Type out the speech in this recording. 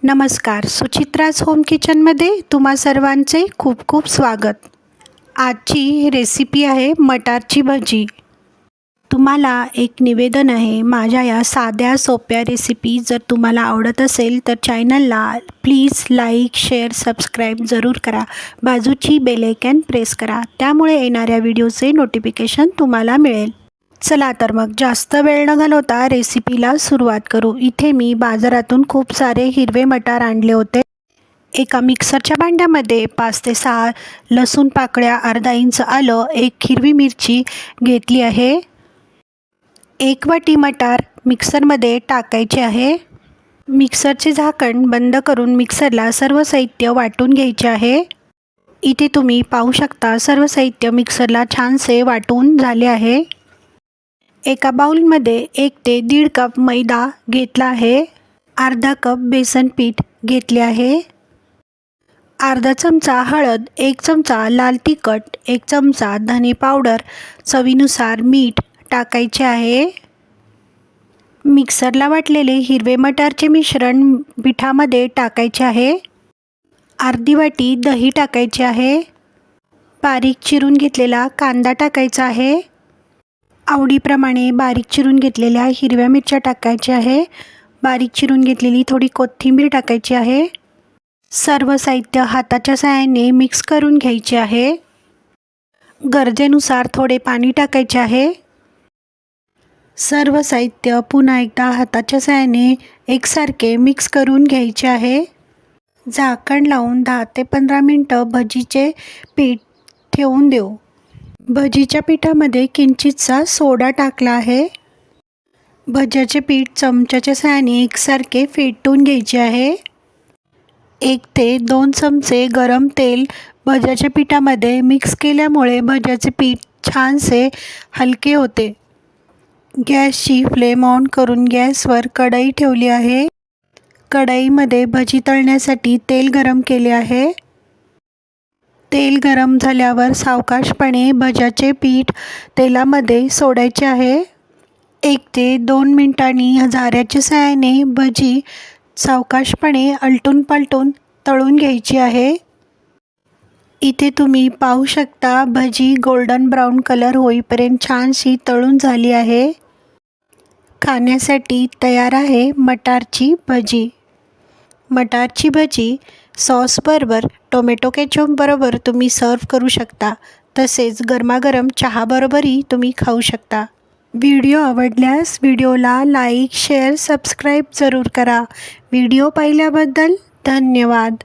नमस्कार, सुचित्राज होम किचनमध्ये तुम्हा सर्वांचे खूप खूप स्वागत। आजची रेसिपी आहे मटारची भजी। तुम्हाला एक निवेदन आहे, माझ्या या साध्या सोप्या रेसिपी जर तुम्हाला आवडत असेल तर चॅनलला प्लीज लाईक, शेअर, सबस्क्राईब जरूर करा। बाजूची बेल आयकॉन प्रेस करा, त्यामुळे येणाऱ्या व्हिडिओचे नोटिफिकेशन तुम्हाला मिळेल। चला तर मग जास्त वेळ न घालवता रेसिपीला सुरुवात करू। इथे मी बाजारातून खूप सारे हिरवे मटार आणले होते। एका मिक्सरच्या भांड्यामध्ये 5 ते 6 लसूण पाकळ्या, अर्धा इंच आलं, एक हिरवी मिरची घेतली आहे। 1 वाटी मटार मिक्सरमध्ये टाकायचे आहे। मिक्सरचे झाकण बंद करून मिक्सरला सर्व साहित्य वाटून घ्यायचे आहे। इथे तुम्ही पाहू शकता सर्व साहित्य मिक्सरला छानसे वाटून झाले आहे। एका बाउलमध्ये 1 ते 1.5 कप मैदा घेतला आहे। अर्धा कप बेसन पीठ घेतले आहे। अर्धा चमचा हळद, 1 चमचा लाल तिखट, 1 चमचा धने पावडर, चवीनुसार मीठ टाकायचे आहे। मिक्सरला वाटलेले हिरवे मटारचे मिश्रण पिठामध्ये टाकायचे आहे। अर्धी वाटी दही टाकायचे आहे। बारीक चिरून घेतलेला कांदा टाकायचा आहे। आवडीप्रमाणे बारीक चिरून घेतलेल्या हिरव्या मिरच्या टाकायच्या आहे। बारीक चिरून घेतलेली थोडी कोथिंबीर टाकायची आहे। सर्व साहित्य हाताच्या सहाय्याने मिक्स करून घ्यायचे आहे। गरजेनुसार थोडे पाणी टाकायचे आहे। सर्व साहित्य पुन्हा एकदा हाताच्या सहाय्याने एकसारखे मिक्स करून घ्यायचे आहे। झाकण लावून 10 ते 15 मिनिटं भजीचे पीठ ठेवून देऊ। भजीच्या पिठामध्ये किंचितसा सोडा टाकला आहे। भज्याचे पीठ चमच्याच्या सहाय्याने एकसारखे फेटून घ्यायचे आहे। 1 ते 2 चमचे गरम तेल भज्याच्या पिठामध्ये मिक्स केल्यामुळे भज्याचे पीठ छानसे हलके होते। गॅसची फ्लेम ऑन करून गॅसवर कढई ठेवली आहे। कढईमध्ये भजी तळण्यासाठी तेल गरम केले आहे। तेल गरम झाल्यावर सावकाशपणे भज्याचे पीठ तेलामध्ये सोडायचे आहे। 1 ते 2 मिनिटांनी झाऱ्याच्या सहाय्याने भजी सावकाशपणे आलटून पालटून तळून घ्यायची आहे। इथे तुम्ही पाहू शकता भजी गोल्डन ब्राऊन कलर होईपर्यंत छानशी तळून झाली आहे। खाण्यासाठी तयार आहे मटारची भजी। मटारची भजी सॉसबरोबर, टोमॅटो केचपबरोबर तुम्ही सर्व करू शकता। तसेच गरमागरम चहाबरोबरही तुम्ही खाऊ शकता। व्हिडिओ आवडल्यास व्हिडिओला लाईक, शेअर, सबस्क्राईब जरूर करा। व्हिडिओ पाहिल्याबद्दल धन्यवाद।